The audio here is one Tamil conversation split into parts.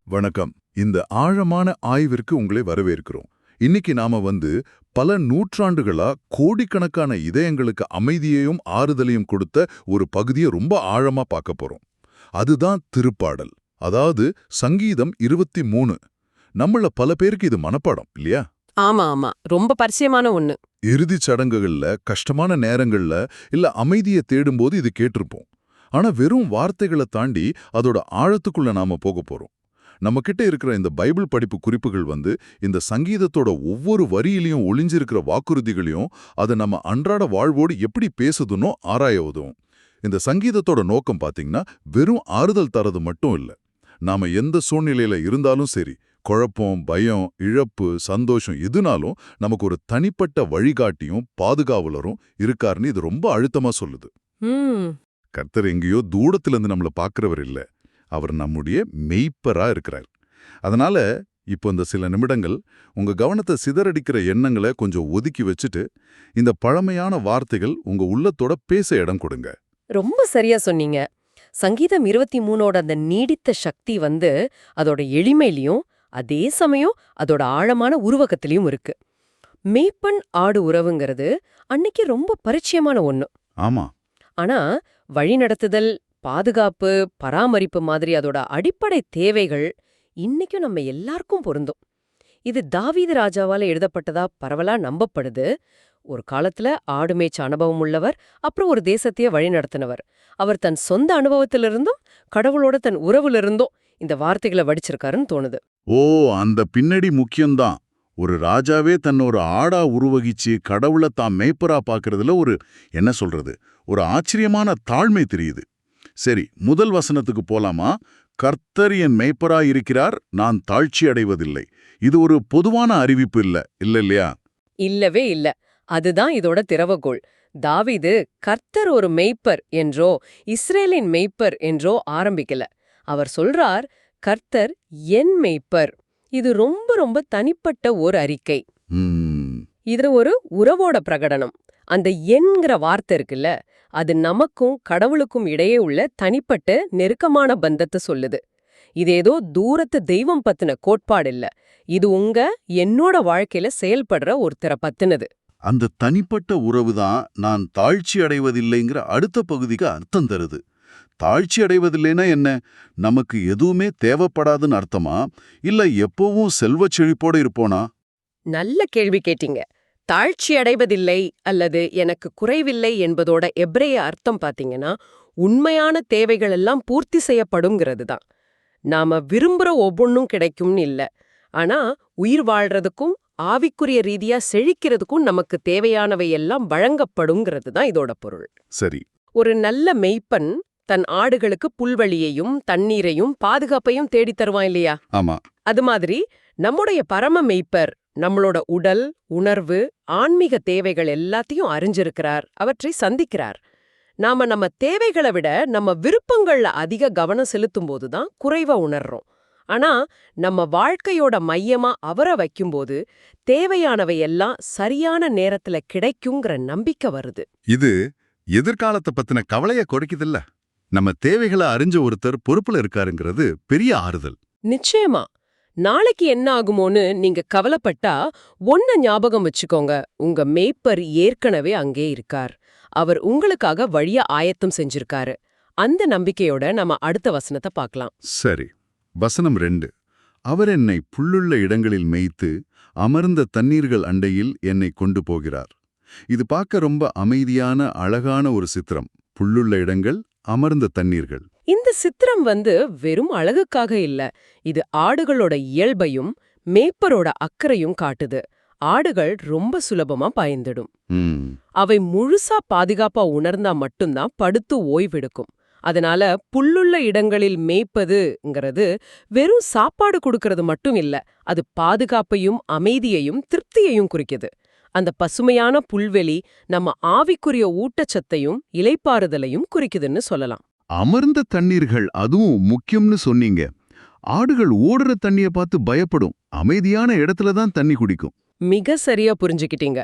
வணக்கம். இந்த ஆழமான ஆய்விற்கு உங்களை வரவேற்கிறோம். இன்னைக்கு நாம பல நூற்றாண்டுகளா கோடிக்கணக்கான இதயங்களுக்கு அமைதியையும் ஆறுதலையும் கொடுத்த ஒரு பகுதியை ரொம்ப ஆழமா பார்க்க போறோம். அதுதான் திருப்பாடல். அதாவது சங்கீதம் 23. நம்மள பல பேருக்கு இது மனப்பாடம் இல்லையா? ஆமா ஆமா, ரொம்ப பரிச்சயமான ஒண்ணு. இறுதிச் சடங்குகள்ல, கஷ்டமான நேரங்கள்ல, இல்ல அமைதியை தேடும்போது இது கேட்டிருப்போம். ஆனா வெறும் வார்த்தைகளை தாண்டி அதோட ஆழத்துக்குள்ள நாம போக போறோம். நம்ம கிட்ட இருக்கிற இந்த பைபிள் படிப்பு குறிப்புகள் இந்த சங்கீதத்தோட ஒவ்வொரு வரியிலையும் ஒளிஞ்சிருக்கிற வாக்குறுதிகளையும் அதை நம்ம அன்றாட வாழ்வோடு எப்படி பேசுதுன்னோ ஆராய உதவும். இந்த சங்கீதத்தோட நோக்கம் பாத்தீங்கன்னா வெறும் ஆறுதல் தரது மட்டும் இல்ல. நாம எந்த சூழ்நிலையில இருந்தாலும் சரி, குழப்பம், பயம், இழப்பு, சந்தோஷம் எதுனாலும் நமக்கு ஒரு தனிப்பட்ட வழிகாட்டியும் பாதுகாவலரும் இருக்காருன்னு இது ரொம்ப அழுத்தமா சொல்லுது. கர்த்தர் எங்கேயோ தூரத்துல இருந்து நம்மள பாக்குறவர் இல்ல, அவர் நம்முடைய மெய்ப்பரா இருக்கிறார். அதனால இப்போ இந்த சில நிமிடங்கள் உங்க கவனத்தை சிதறடிக்கிற எண்ணங்களை கொஞ்சம் ஒதுக்கி வச்சுட்டு இந்த பழமையான வார்த்தைகள் உங்க உள்ளத்தோட பேச இடம் கொடுங்க. ரொம்ப சரியா சொன்னீங்க. சங்கீதம் 23ஓட அந்த நீடித்த சக்தி அதோட எளிமையிலையும் அதே சமயம் அதோட ஆழமான உருவகத்திலையும் இருக்கு. மேய்ப்பன் ஆடு உறவுங்கிறது அன்னைக்கு ரொம்ப பரிச்சயமான ஒண்ணு. ஆமா. ஆனா வழிநடத்துதல், பாதுகாப்பு, பராமரிப்பு மாதிரி அதோட அடிப்படை தேவைகள் இன்னைக்கும் நம்ம எல்லாருக்கும் பொருந்தும். இது தாவீது ராஜாவால எழுதப்பட்டதா பரவலா நம்பப்படுது. ஒரு காலத்துல ஆடு மேய்ச்ச அனுபவம் உள்ளவர், அப்புறம் ஒரு தேசத்தையே வழிநடத்தினவர். அவர் தன் சொந்த அனுபவத்திலிருந்தும் கடவுளோட தன் உறவுலிருந்தும் இந்த வார்த்தைகளை வடிச்சிருக்காருன்னு தோணுது. ஓ, அந்த பின்னடி முக்கியம்தான். ஒரு ராஜாவே தன்னோட ஆடா உருவகிச்சு கடவுளை தான் மேய்ப்பரா பாக்குறதுல என்ன சொல்றது, ஒரு ஆச்சரியமான தாழ்மை தெரியுது. சரி, முதல் வசனத்துக்கு போலாமா? கர்த்தர் என் மேய்ப்பராயிருக்கிறார், நான் தாழ்ச்சி அடைவதில்லை. இது ஒரு பொதுவான அறிவிப்பு இல்லையா? இல்லவே இல்ல. அதுதான் இதோட திறவுகோல். தாவீது கர்த்தர் ஒரு மெய்ப்பர் என்றோ இஸ்ரேலின் மெய்ப்பர் என்றோ ஆரம்பிக்கல. அவர் சொல்றார், கர்த்தர் என் மெய்ப்பர். இது ரொம்ப ரொம்ப தனிப்பட்ட ஒரு அறிக்கை. இது ஒரு உறவோட பிரகடனம். அந்த என்கிற வார்த்தை இருக்குல்ல, அது நமக்கும் கடவுளுக்கும் இடையே உள்ள தனிப்பட்ட நெருக்கமான பந்தத்தை சொல்லுது. இது ஏதோ தூரத்து தெய்வம் பத்தின கோட்பாடு இல்ல. இது என்னோட வாழ்க்கையில செயல்படுற ஒருத்தரை பத்தினது. அந்த தனிப்பட்ட உறவுதான் நான் தாழ்ச்சி அடைவதில்லைங்கிற அடுத்த பகுதிக்கு அர்த்தம் தருது. தாழ்ச்சி அடைவதில்லைன்னா என்ன? நமக்கு எதுவுமே தேவைப்படாதுன்னு அர்த்தமா, இல்ல எப்பவும் செல்வச் செழிப்போட இருப்போனா? நல்ல கேள்வி கேட்டீங்க. தாழ்ச்சி அடைவதில்லை அல்லது எனக்கு குறைவில்லை என்பதோட எப்ரேய அர்த்தம் பாத்தீங்கன்னா, உண்மையான தேவைகள் எல்லாம் பூர்த்தி செய்யப்படுங்கிறது தான். நாம விரும்புற ஒவ்வொன்னும் கிடைக்கும்னு இல்ல, ஆனா உயிர் வாழ்றதுக்கும் ஆவிக்குரிய ரீதியா செழிக்கிறதுக்கும் நமக்கு தேவையானவை எல்லாம் வழங்கப்படுங்கிறது தான் இதோட பொருள். சரி. ஒரு நல்ல மெய்ப்பன் தன் ஆடுகளுக்கு புல்வெளியையும் தண்ணீரையும் பாதுகாப்பையும் தேடித் தருவான் இல்லையா? ஆமா. அது மாதிரி நம்முடைய பரம மெய்ப்பர் நம்மளோட உடல், உணர்வு, ஆன்மீக தேவைகள் எல்லாத்தையும் அறிஞ்சிருக்கிறார், அவற்றை சந்திக்கிறார். நாம நம்ம தேவைகளை விட நம்ம விருப்பங்கள்ல அதிக கவனம் செலுத்தும் போதுதான் குறைவா உணர்றோம். ஆனா நம்ம வாழ்க்கையோட மையமா அவரை வைக்கும்போது தேவையானவை எல்லாம் சரியான நேரத்துல கிடைக்குங்கிற நம்பிக்கை வருது. இது எதிர்காலத்தை பத்தின கவலைய குறைக்குதில்ல. நம்ம தேவைகளை அறிஞ்ச ஒருத்தர் பொறுப்புல இருக்காருங்கிறது பெரிய ஆறுதல். நிச்சயமா. நாளைக்கு என்ன ஆகுமோன்னு நீங்க கவலைப்பட்டா ஒன்ன ஞாபகம் வச்சுக்கோங்க, உங்க மேய்ப்பர் ஏற்கனவே அங்கே இருக்கார். அவர் உங்களுக்காக வழிய ஆயத்தம் செஞ்சிருக்காரு. அந்த நம்பிக்கையோட நம்ம அடுத்த வசனத்தை பார்க்கலாம். சரி, வசனம் 2. அவர் என்னை புல்லுள்ள இடங்களில் மேய்த்து அமர்ந்த தண்ணீர்கள் அண்டையில் என்னை கொண்டு போகிறார். இது பார்க்க ரொம்ப அமைதியான அழகான ஒரு சித்திரம். புல்லுள்ள இடங்கள், அமர்ந்த தண்ணீர்கள். இந்த சித்திரம் வெறும் அழகுக்காக இல்ல, இது ஆடுகளோட இயல்பையும் மேய்ப்பரோட அக்கறையும் காட்டுது. ஆடுகள் ரொம்ப சுலபமா பயந்துடும். அவை முழுசா பாதுகாப்பா உணர்ந்தா மட்டும்தான் படுத்து ஓய்வெடுக்கும். அதனால புல்லுள்ள இடங்களில் மேய்ப்பதுங்கிறது வெறும் சாப்பாடு கொடுக்கறது மட்டும் இல்ல, அது பாதுகாப்பையும் அமைதியையும் திருப்தியையும் குறிக்குது. அந்த பசுமையான புல்வெளி நம்ம ஆவிக்குரிய ஊட்டச்சத்தையும் இலைப்பாறுதலையும் குறிக்குதுன்னு சொல்லலாம். அமர்ந்த தண்ணீர்கள் அதுவும் முக்கியம்னு சொன்னீங்க. ஆடுகள் ஓடுற தண்ணிய பார்த்து பயப்படும், அமைதியான இடத்துல தான் தண்ணி குடிக்கும். மிக சரியா புரிஞ்சுக்கிட்டீங்க.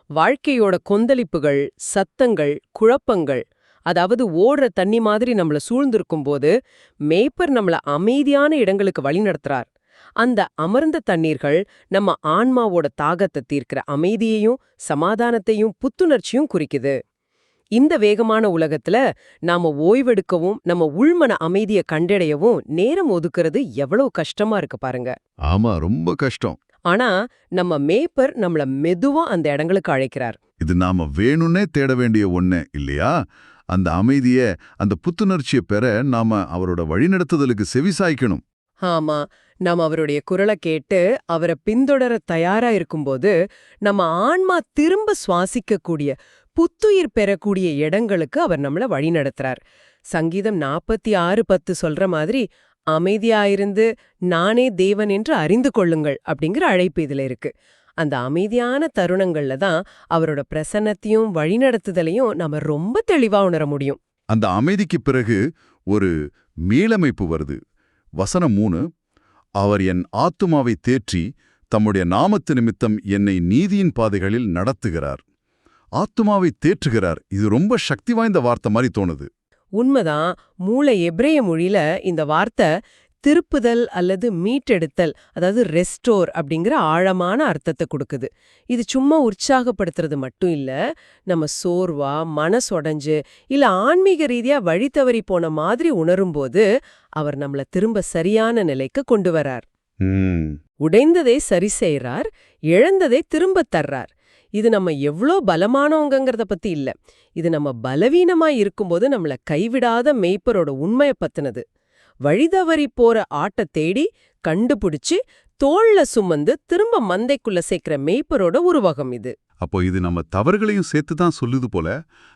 வாழ்க்கையோட கொந்தளிப்புகள், சத்தங்கள், குழப்பங்கள் அதாவது ஓடுற தண்ணி மாதிரி நம்மள சூழ்ந்திருக்கும் போது மேய்ப்பர் நம்மள அமைதியான இடங்களுக்கு வழிநடத்துறார். அந்த அமர்ந்த தண்ணீர்கள் நம்ம ஆன்மாவோட தாகத்தை தீர்க்கிற அமைதியையும் சமாதானத்தையும் புத்துணர்ச்சியும் குறிக்குது. இந்த வேகமான உலகத்துல நாம ஓய்வெடுக்கவும் நம்ம உள்மன அமைதியை கண்டடையவும் நேரம் ஒதுக்குறது எவ்வளவு கஷ்டமா இருக்கு பாருங்க. ஆமா, ரொம்ப கஷ்டம். ஆனா நம்ம மேய்ப்பர் நம்மள மெதுவா அந்த இடங்களுக்கு அழைக்கிறார். இது நாம வேணும்னே தேட வேண்டிய ஒண்ணு இல்லையா? அந்த அமைதிய, அந்த புத்துணர்ச்சியை பெற நாம அவரோட வழிநடத்துதலுக்கு செவிசாய்க்கணும். ஆமா, நாம அவருடைய குரலை கேட்டு அவரை பின்தொடர தயாரா இருக்கும்போது நம்ம ஆன்மா திரும்ப சுவாசிக்கக்கூடிய புத்துயிர் பெறக்கூடிய இடங்களுக்கு அவர் நம்மள வழிநடத்துறார். சங்கீதம் 46:10 சொல்ற மாதிரி அமைதியாயிருந்து நானே தேவன் என்று அறிந்து கொள்ளுங்கள் அப்படிங்கிற அழைப்பு இதுல இருக்கு. அந்த அமைதியான தருணங்கள்ல தான் அவரோட பிரசன்னத்தையும் வழிநடத்துதலையும் நாம ரொம்ப தெளிவா உணர முடியும். அந்த அமைதிக்கு பிறகு ஒரு மீளமைப்பு வருது. வசனம் 3, அவர் என் ஆத்துமாவை தேற்றி தம்முடைய நாமத்து நிமித்தம் என்னை நீதியின் பாதைகளில் நடத்துகிறார். ஆத்துமாவை தேற்றுகிறார். இது ரொம்ப சக்தி வாய்ந்த வார்த்தை மாதிரி தோணுது. உண்மைதான். மூளை எபிரேய மொழியில இந்த வார்த்தை திருப்புதல் அல்லது மீட்டெடுத்தல், அதாவது ரெஸ்டோர் அப்படிங்கிற ஆழமான அர்த்தத்தை கொடுக்குது. இது சும்மா உற்சாகப்படுத்துறது மட்டும் இல்ல, நம்ம சோர்வா மனசொடைஞ்சு இல்ல ஆன்மீக ரீதியா வழி தவறி போன மாதிரி உணரும்போது அவர் நம்மள திரும்ப சரியான நிலைக்கு கொண்டு வரார். உடைந்ததை சரி செய்றார், இழந்ததை திரும்பத் தர்றார். இது நம்ம எவ்ளோ பலமானவங்கங்கிறத பத்தி இல்ல, இது நம்ம பலவீனமா இருக்கும்போது நம்மள கைவிடாத மேய்ப்பரோட உண்மைய பத்தினது. வழிதவறி போற ஆட்ட தேடி கண்டுபிடிச்சு தோள்ல சுமந்து திரும்ப மந்தைக்குள்ள சேர்க்கிற மேய்ப்பரோட உருவகம் இது. அப்போ இது நம்ம தவறுகளையும் சேர்த்து தான் சொல்லுது போல.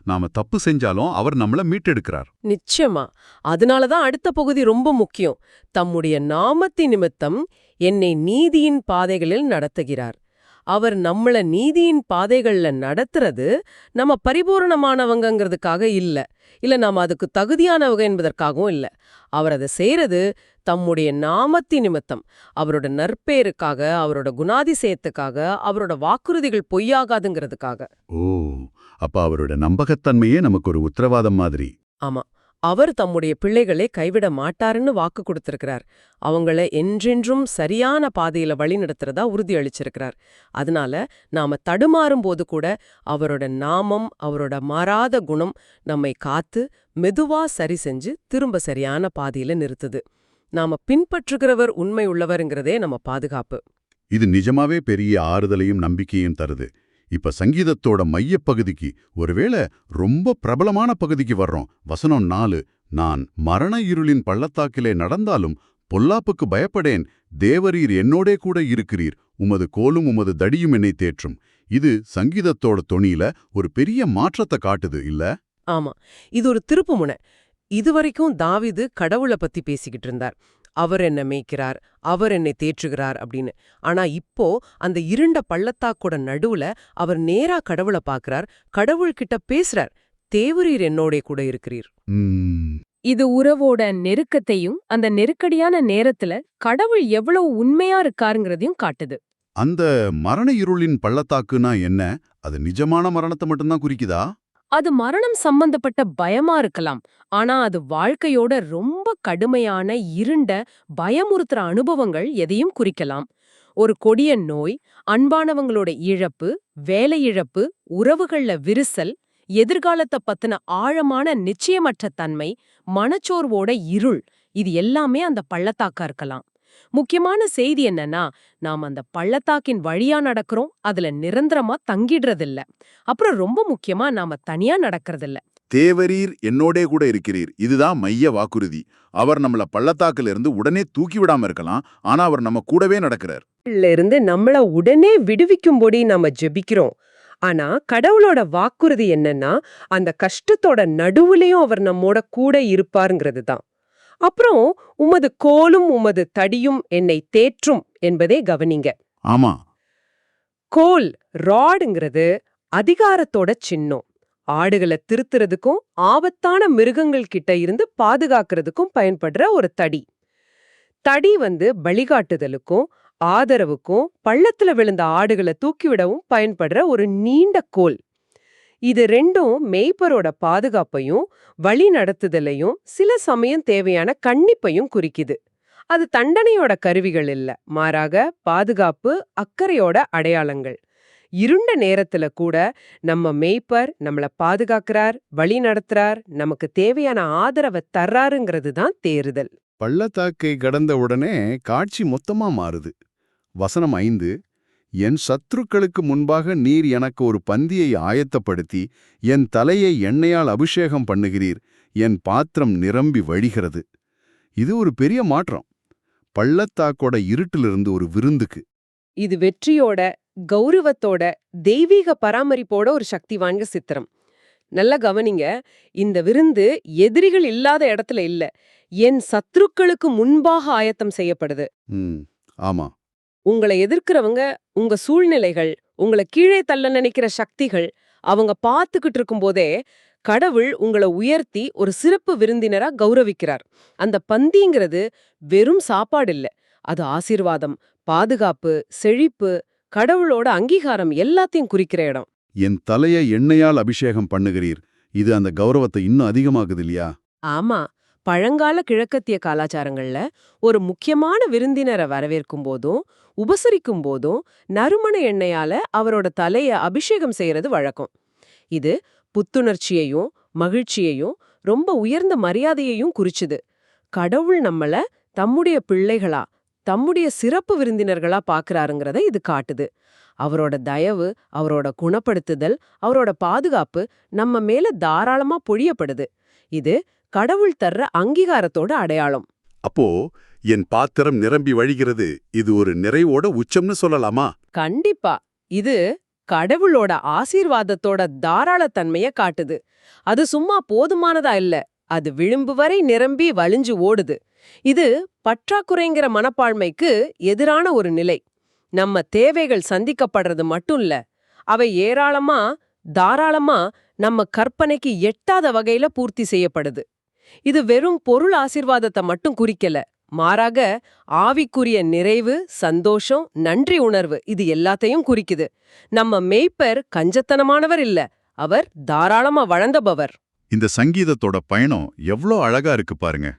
நாம தப்பு செஞ்சாலும் அவர் நம்மள மீட்டெடுக்கிறார். நிச்சயமா. அதனாலதான் அடுத்த பகுதி ரொம்ப முக்கியம். தம்முடைய நாமத்தின் நிமித்தம் என்னை நீதியின் பாதைகளில் நடத்துகிறார். அவர் நம்மள நீதியின் பாதைகள்ல நடத்துறது நம்ம பரிபூரணமானவங்கங்கிறதுக்காக இல்ல நாம அதுக்கு தகுதியானவங்க என்பதற்காகவும் இல்ல. அவர் அதை செய்யறது தம்முடைய நாமத்தின் நிமித்தம், அவரோட நற்பேருக்காக, அவரோட குணாதிசயத்துக்காக, அவரோட வாக்குறுதிகள் பொய்யாகாதுங்கிறதுக்காக. ஓ, அப்ப அவரோட நம்பகத்தன்மையே நமக்கு ஒரு உத்தரவாதம் மாதிரி. ஆமா, அவர் தம்முடைய பிள்ளைகளை கைவிட மாட்டாருன்னு வாக்கு கொடுத்திருக்கிறார். அவங்கள என்றென்றும் சரியான பாதையில வழி நடத்துறதா உறுதியளிச்சிருக்கிறார். அதனால நாம தடுமாறும் போது கூட அவரோட நாமம், அவரோட மாறாத குணம் நம்மை காத்து மெதுவா சரி செஞ்சு திரும்ப சரியான பாதையில நிறுத்துது. நாம பின்பற்றுகிறவர் உண்மை உள்ளவருங்கிறதே நம்ம பாதுகாப்பு. இது நிஜமாவே பெரிய ஆறுதலையும் நம்பிக்கையும் தருது. இப்ப சங்கீதத்தோட மையப்பகுதிக்கு, ஒருவேளை ரொம்ப பிரபலமான பகுதிக்கு வர்றோம். வசனம் 4, நான் மரண இருளின் பள்ளத்தாக்கிலே நடந்தாலும் பொல்லாப்புக்கு பயப்படேன், தேவரீர் என்னோடே கூட இருக்கிறீர், உமது கோலும் உமது தடியும் என்னை தேற்றும். இது சங்கீதத்தோட தொனியில ஒரு பெரிய மாற்றத்தை காட்டுது இல்ல? ஆமா, இது ஒரு திருப்புமுனை. இதுவரைக்கும் தாவீது கடவுளை பத்தி பேசிக்கிட்டு இருந்தார். அவர் என்ன மேய்க்கிறார், அவர் என்னை தேற்றுகிறார் அப்படின்னு. ஆனா இப்போ அந்த இருண்ட பள்ளத்தாக்கோட நடுவுல அவர் நேரா கடவுளை பார்க்கறார், கடவுள்கிட்ட பேசுறார். தேவரீர் என்னோடே கூட இருக்கிறீர். இது உறவோட நெருக்கத்தையும் அந்த நெருக்கடியான நேரத்துல கடவுள் எவ்வளவு உண்மையா இருக்காருங்கிறதையும் காட்டுது. அந்த மரண இருளின் பள்ளத்தாக்குனா என்ன? அது நிஜமான மரணத்தை மட்டும்தான் குறிக்குதா? அது மரணம் சம்பந்தப்பட்ட பயமா இருக்கலாம். ஆனா அது வாழ்க்கையோட ரொம்ப கடுமையான இருண்ட பயமுறுத்துற அனுபவங்கள் எதையும் குறிக்கலாம். ஒரு கொடிய நோய், அன்பானவங்களோட இழப்பு, வேலை இழப்பு, உறவுகள்ல விரிசல், எதிர்காலத்தை பத்தின ஆழமான நிச்சயமற்ற தன்மை, மனச்சோர்வோட இருள், இது எல்லாமே அந்த பள்ளத்தாக்கா இருக்கலாம். முக்கியமான செய்தி என்னன்னா, நாம் அந்த பள்ளத்தாக்கின் வழியா நடக்கிறோம், அதுல நிரந்தரமா தங்கிடுறதில்ல. அப்புறம் ரொம்ப முக்கியமா நாம தனியா நடக்கிறதில்ல. தேவரீர் என்னோடே கூட இருக்கிறீர், இதுதான் மைய வாக்குறுதி. அவர் நம்மள பள்ளத்தாக்குல இருந்து உடனே தூக்கி விடாம இருக்கலாம், ஆனா அவர் நம்ம கூடவே நடக்கிறார். இருந்து நம்மள உடனே விடுவிக்கும்படி நாம ஜெபிக்கிறோம். ஆனா கடவுளோட வாக்குறுதி என்னன்னா, அந்த கஷ்டத்தோட நடுவுலயும் அவர் நம்மோட கூட இருப்பாருங்கிறது தான். அப்புறம் உமது கோலும் உமது தடியும் என்னை தேற்றும் என்பதே கவனிங்க. ஆமா, கோல், ராடுங்கிறது அதிகாரத்தோட சின்னம். ஆடுகளை திருத்துறதுக்கும் ஆபத்தான மிருகங்கள் கிட்ட இருந்து பாதுகாக்கிறதுக்கும் பயன்படுற ஒரு தடி. தடி வழிகாட்டுதலுக்கும் ஆதரவுக்கும் பள்ளத்துல விழுந்த ஆடுகளை தூக்கிவிடவும் பயன்படுற ஒரு நீண்ட கோல். இது ரெண்டும் மேய்ப்பரோட பாதுகாப்பையும் வழி நடத்துதலையும் சில சமயம் தேவையான கண்ணிப்பையும் குறிக்குது. அது தண்டனையோட கருவிகள் இல்ல, மாறாக பாதுகாப்பு, அக்கறையோட அடையாளங்கள். இருண்ட நேரத்துல கூட நம்ம மேய்ப்பர் நம்மள பாதுகாக்கிறார், வழி நடத்துறார், நமக்கு தேவையான ஆதரவை தர்றாருங்கிறது தான் தேறுதல். பள்ளத்தாக்கை கடந்த உடனே காட்சி மொத்தமா மாறுது. வசனம் 5, என் சத்துருக்களுக்கு முன்பாக நீர் எனக்கு ஒரு பந்தியை ஆயத்தப்படுத்தி என் தலையை எண்ணெயால் அபிஷேகம் பண்ணுகிறீர், என் பாத்திரம் நிரம்பி வழிகிறது. இது ஒரு பெரிய மாற்றம். பள்ளத்தாக்கோட இருட்டிலிருந்து ஒரு விருந்துக்கு. இது வெற்றியோட, கௌரவத்தோட, தெய்வீக பராமரிப்போட ஒரு சக்தி வாய்ந்த சித்திரம். நல்லா கவனிங்க, இந்த விருந்து எதிரிகள் இல்லாத இடத்துல இல்ல, என் சத்துருக்களுக்கு முன்பாக ஆயத்தம் செய்யப்படுது. ஆமா. உங்களை எதிர்க்கிறவங்க, உங்க சூழ்நிலைகள், உங்களை கீழே தள்ள நினைக்கிற சக்திகள், அவங்க பார்த்துக்கிட்டு இருக்கும்போதே கடவுள் உங்களை உயர்த்தி ஒரு சிறப்பு விருந்தினரா கௌரவிக்கிறார். அந்த பந்திங்கிறது வெறும் சாப்பாடு இல்ல, அது ஆசீர்வாதம், பாதுகாப்பு, செழிப்பு, கடவுளோட அங்கீகாரம் எல்லாத்தையும் குறிக்கிற இடம். என் தலையை எண்ணெயால் அபிஷேகம் பண்ணுகிறீர், இது அந்த கௌரவத்தை இன்னும் அதிகமாகுது இல்லையா? ஆமா, பழங்கால கிழக்கத்திய கலாச்சாரங்கள்ல ஒரு முக்கியமான விருந்தினரை வரவேற்கும் போதும் உபசரிக்கும் போதும் நறுமண எண்ணெயால அவரோட தலைய அபிஷேகம் செய்யறது வழக்கம். இது புத்துணர்ச்சியையும் மகிழ்ச்சியையும் ரொம்ப உயர்ந்த மரியாதையையும் குறிச்சுது. கடவுள் நம்மள தம்முடைய பிள்ளைகளா, தம்முடைய சிறப்பு விருந்தினர்களா பாக்குறாருங்கிறத இது காட்டுது. அவரோட தயவு, அவரோட குணப்படுத்துதல், அவரோட பாதுகாப்பு நம்ம மேல தாராளமா பொழியப்படுது. இது கடவுள் தர்ற அங்கீகாரத்தோட அடையாளம். அப்போ என் பாத்திரம் நிரம்பி வழிகிறது, இது ஒரு நிறைவோட உச்சம்னு சொல்லலாமா? கண்டிப்பா. இது கடவுளோட ஆசீர்வாதத்தோட தாராளத்தன்மைய காட்டுது. அது சும்மா போதுமானதா இல்ல, அது விளிம்பு வரை நிரம்பி வழிஞ்சு ஓடுது. இது பற்றாக்குறைங்கிற மனப்பான்மைக்கு எதிரான ஒரு நிலை. நம்ம தேவைகள் சந்திக்கப்படுறது மட்டும் இல்ல, அவை ஏராளமா, தாராளமா நம்ம கற்பனைக்கு எட்டாத வகையில பூர்த்தி செய்யப்படுது. இது வெறும் பொருள் ஆசீர்வாதத்தை மட்டும் குறிக்கல, மாறாக ஆவிக்குரிய நிறைவு, சந்தோஷம், நன்றி உணர்வு, இது எல்லாத்தையும் குறிக்குது. நம்ம மேய்ப்பர் கஞ்சத்தனமானவர் இல்ல, அவர் தாராளமா வளர்ந்தபவர். இந்த சங்கீதத்தோட பயணம் எவ்ளோ அழகா இருக்கு பாருங்க.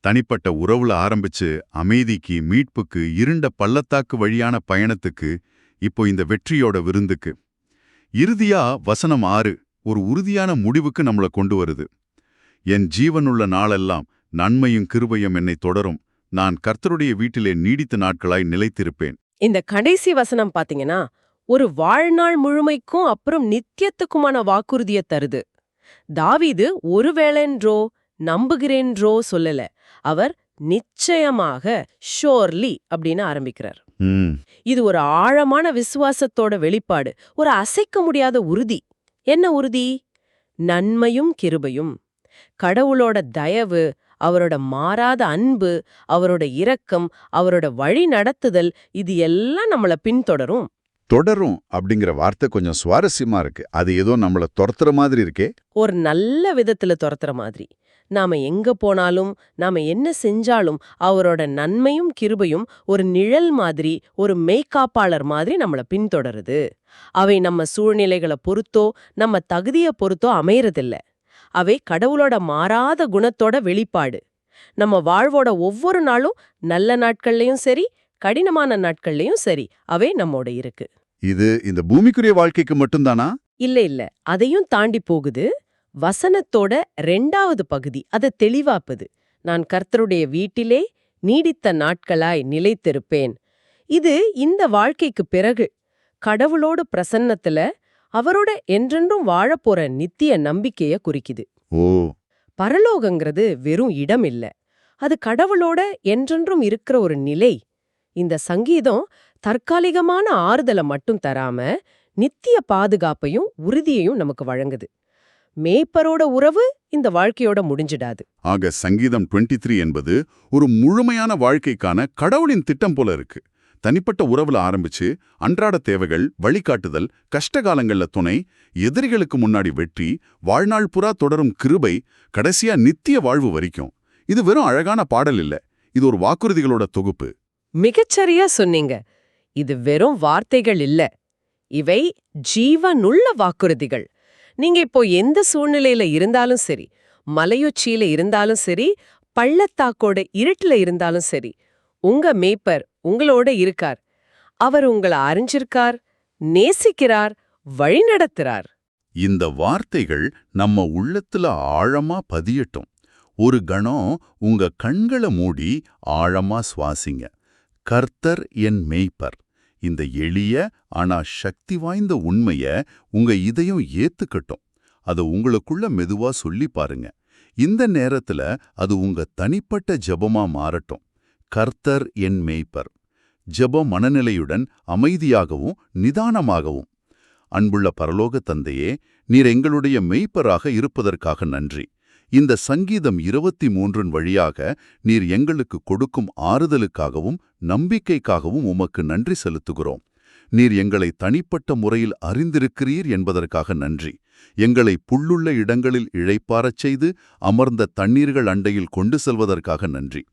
தனிப்பட்ட உறவுல ஆரம்பிச்சு அமைதிக்கு, மீட்புக்கு, இருண்ட பள்ளத்தாக்கு வழியான பயணத்துக்கு, இப்போ இந்த வெற்றியோட விருந்துக்கு. இறுதியா வசனம் 6 ஒரு உறுதியான முடிவுக்கு நம்மள கொண்டு வருது. என் ஜீவனுள்ள நாளெல்லாம் நன்மையும் கிருபையும் என்னை தொடரும், நான் கர்த்தருடைய வீட்டிலே நீடித்த நாட்களாய் நிலைத்திருப்பேன். இந்த கடைசி வசனம் பாத்தீங்கன்னா ஒரு வாழ்நாள் முழுமைக்கும் அப்புறம் நித்தியத்துக்குமான வாக்குறுதிய தருது. தாவீது ஒருவேளென்றோ நம்புகிறேன்றோ சொல்லல, அவர் நிச்சயமாக ஷோர்லி அப்படின்னு ஆரம்பிக்கிறார். இது ஒரு ஆழமான விசுவாசத்தோட வெளிப்பாடு, ஒரு அசைக்க முடியாத உறுதி. என்ன உறுதி? நன்மையும் கிருபையும், கடவுளோட தயவு, அவரோட மாறாத அன்பு, அவரோட இரக்கம், அவரோட வழி நடத்துதல், இது எல்லாம் நம்மள பின்தொடரும். தொடரும் அப்படிங்கிற வார்த்தை கொஞ்சம் சுவாரஸ்யமா இருக்கு. அது ஏதோ நம்மள துரத்துற மாதிரி இருக்கே. ஒரு நல்ல விதத்துல துரத்துற மாதிரி. நாம எங்க போனாலும், நாம என்ன செஞ்சாலும் அவரோட நன்மையும் கிருபையும் ஒரு நிழல் மாதிரி, ஒரு மெய்காப்பாளர் மாதிரி நம்மள பின்தொடருது. அவை நம்ம சூழ்நிலைகளை பொறுத்தோ நம்ம தகுதிய பொறுத்தோ அமையறதில்ல. அவை கடவுளோட மாறாத குணத்தோட வெளிப்பாடு. நம்ம வாழ்வோட ஒவ்வொரு நாளும், நல்ல நாட்கள்லயும் சரி, கடினமான நாட்கள்லயும் சரி, அவை நம்மோட இருக்கு. இது இந்த பூமிக்குரிய வாழ்க்கைக்கு மட்டும்தானா? இல்ல, அதையும் தாண்டி போகுது. வசனத்தோட 2வது பகுதி அதை தெளிவாப்புது. நான் கர்த்தருடைய வீட்டிலே நீடித்த நாட்களாய் நிலைத்திருப்பேன். இது இந்த வாழ்க்கைக்கு பிறகு கடவுளோட பிரசன்னத்துல அவரோட என்றென்றும் வாழப்போற நித்திய நம்பிக்கைய குறிக்குது. பரலோகங்கிறது வெறும் இடம் இல்ல, அது கடவுளோட என்றென்றும் இருக்கிற ஒரு நிலை. இந்த சங்கீதம் தற்காலிகமான ஆறுதலை மட்டும் தராம நித்திய பாதுகாப்பையும் உறுதியையும் நமக்கு வழங்குது. மேய்ப்பரோட உறவு இந்த வாழ்க்கையோட முடிஞ்சிடாது. ஆக சங்கீதம் 23 என்பது ஒரு முழுமையான வாழ்க்கைக்கான கடவுளின் திட்டம் போல இருக்கு. தனிப்பட்ட உறவுல ஆரம்பிச்சு அன்றாட தேவைகள், வழிகாட்டுதல், கஷ்டகாலங்கள்ல துணை, எதிரிகளுக்கு முன்னாடி வெற்றி, வாழ்நாள் புறா தொடரும் கிருபை, கடைசியா நித்திய வாழ்வு வரைக்கும். இது வெறும் அழகான பாடல் இல்ல, இது ஒரு வாக்குறுதிகளோட தொகுப்பு. மிகச்சரியா சொன்னீங்க. இது வெறும் வார்த்தைகள் இல்ல, இவை ஜீவனுள்ள வாக்குறுதிகள். நீங்க இப்போ எந்த சூழ்நிலையில இருந்தாலும் சரி, மலையுச்சியில இருந்தாலும் சரி, பள்ளத்தாக்கோட இருட்டுல இருந்தாலும் சரி, உங்க மேய்ப்பர் உங்களோட இருக்கார். அவர் உங்கள அறிஞ்சிருக்கார், நேசிக்கிறார், வழிநடத்துறார். இந்த வார்த்தைகள் நம்ம உள்ளத்துல ஆழமா பதியட்டும். ஒரு கணம் உங்க கண்கள மூடி ஆழமா சுவாசிங்க. கர்த்தர் என் மேய்ப்பர். இந்த எளிய ஆனா சக்தி வாய்ந்த உண்மைய உங்க இதயம் ஏத்துக்கட்டும். அது உங்களுக்குள்ள மெதுவா சொல்லி பாருங்க. இந்த நேரத்துல அது உங்க தனிப்பட்ட ஜெபமா மாறட்டும். கர்த்தர் என் மேய்ப்பர். ஜெப மனநிலையுடன் அமைதியாகவும் நிதானமாகவும். அன்புள்ள பரலோக தந்தையே, நீர் எங்களுடைய மெய்ப்பராக இருப்பதற்காக நன்றி. இந்த சங்கீதம் 23 வழியாக நீர் எங்களுக்கு கொடுக்கும் ஆறுதலுக்காகவும் நம்பிக்கைக்காகவும் உமக்கு நன்றி செலுத்துகிறோம். நீர் எங்களை தனிப்பட்ட முறையில் அறிந்திருக்கிறீர் என்பதற்காக நன்றி. எங்களை புல்லுள்ள இடங்களில் இளைப்பாறச் செய்து அமர்ந்த தண்ணீர்கள் அண்டையில் கொண்டு செல்வதற்காக நன்றி.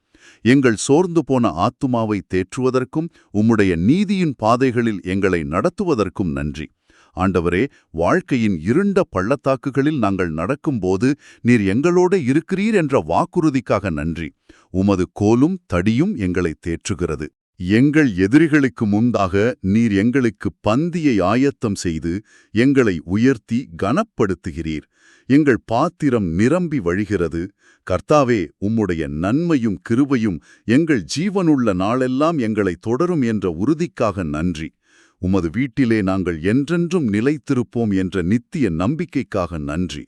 எங்கள் சோர்ந்து போன ஆத்துமாவை தேற்றுவதற்கும் உம்முடைய நீதியின் பாதைகளில் எங்களை நடத்துவதற்கும் நன்றி. ஆண்டவரே, வாழ்க்கையின் இருண்ட பள்ளத்தாக்குகளில் நாங்கள் நடக்கும்போது நீர் எங்களோட இருக்கிறீர் என்ற வாக்குறுதிக்காக நன்றி. உமது கோலும் தடியும் எங்களை தேற்றுகிறது. எங்கள் எதிரிகளுக்கு முன்பாக நீர் எங்களுக்கு பந்தியை ஆயத்தம் செய்து எங்களை உயர்த்தி கனப்படுத்துகிறீர். எங்கள் பாத்திரம் நிரம்பி வழிகிறது. கர்த்தாவே, உம்முடைய நன்மையும் கிருபையும் எங்கள் ஜீவனுள்ள நாளெல்லாம் எங்களை தொடரும் என்ற உறுதிக்காக நன்றி. உமது வீட்டிலே நாங்கள் என்றென்றும் நிலைத்திருப்போம் என்ற நித்திய நம்பிக்கைக்காக நன்றி.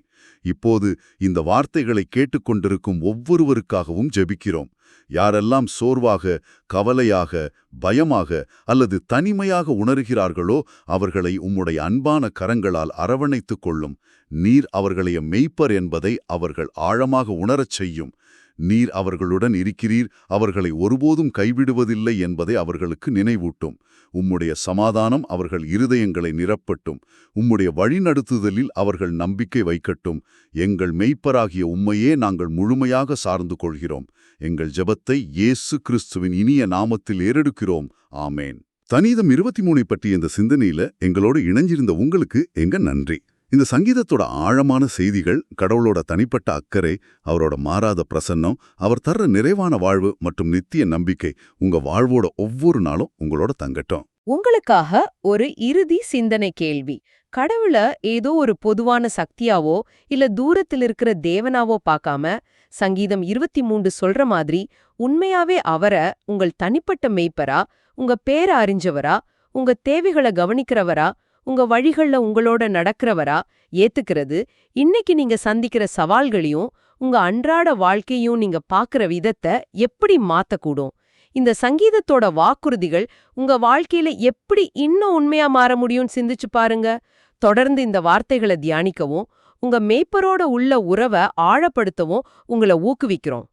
இப்போது இந்த வார்த்தைகளை கேட்டுக்கொண்டிருக்கும் ஒவ்வொருவருக்காகவும் ஜெபிக்கிறோம். யாரெல்லாம் சோர்வாக, கவலையாக, பயமாக அல்லது தனிமையாக உணர்கிறார்களோ அவர்களை உம்முடைய அன்பான கரங்களால் அரவணைத்துக் கொள்ளும். நீர் அவர்களை மெய்ப்பர் என்பதை அவர்கள் ஆழமாக உணரச் செய்யும். நீர் அவர்களுடன் இருக்கிறீர், அவர்களை ஒருபோதும் கைவிடுவதில்லை என்பதை அவர்களுக்கு நினைவூட்டும். உம்முடைய சமாதானம் அவர்கள் இருதயங்களை நிரப்பட்டும். உம்முடைய வழிநடத்துதலில் அவர்கள் நம்பிக்கை வைக்கட்டும். எங்கள் மெய்ப்பராகிய உம்மையே நாங்கள் முழுமையாக சார்ந்து கொள்கிறோம். எங்கள் ஜெபத்தை இயேசு கிறிஸ்துவின் இனிய நாமத்தில் ஏறெடுக்கிறோம். ஆமேன். சங்கீதம் 23 பற்றிய இந்த சிந்தனையில எங்களோடு இணைஞ்சிருந்த உங்களுக்கு எங்க நன்றி. இந்த சங்கீதத்தோட ஆழமான செய்திகள், கடவுளோட தனிப்பட்ட அக்கறை, அவரோட மாறாத பிரசன்னம், அவர் தர்ற நிறைவான வாழ்வு மற்றும் நித்திய நம்பிக்கை உங்க வாழ்வோட ஒவ்வொரு நாளும் உங்களோட தங்கட்டும். உங்களுக்காக ஒரு இறுதி சிந்தனை கேள்வி. கடவுள ஏதோ ஒரு பொதுவான சக்தியாவோ இல்ல தூரத்தில் இருக்கிற தேவனாவோ பார்க்காம, சங்கீதம் 23 சொல்ற மாதிரி உண்மையாவே அவரை உங்கள் தனிப்பட்ட மேய்ப்பரா, உங்க பேர அறிஞ்சவரா, உங்க தேவைகளை கவனிக்கிறவரா, உங்க வழிகள்ல உங்களோட நடக்கிறவரா ஏத்துக்கிறது, இன்னைக்கு நீங்க சந்திக்கிற சவால்களையும் உங்க அன்றாட வாழ்க்கையும் நீங்க பாக்குற விதத்தை எப்படி மாத்தக்கூடும்? இந்த சங்கீதத்தோட வாக்குறுதிகள் உங்க வாழ்க்கையில எப்படி இன்னும் உண்மையா மாற முடியும்னு சிந்திச்சு பாருங்க. தொடர்ந்து இந்த வார்த்தைகளை தியானிக்கவும், உங்க மேய்ப்பரோட உள்ள உறவை ஆழப்படுத்தவும் உங்களை ஊக்குவிக்கிறோம்.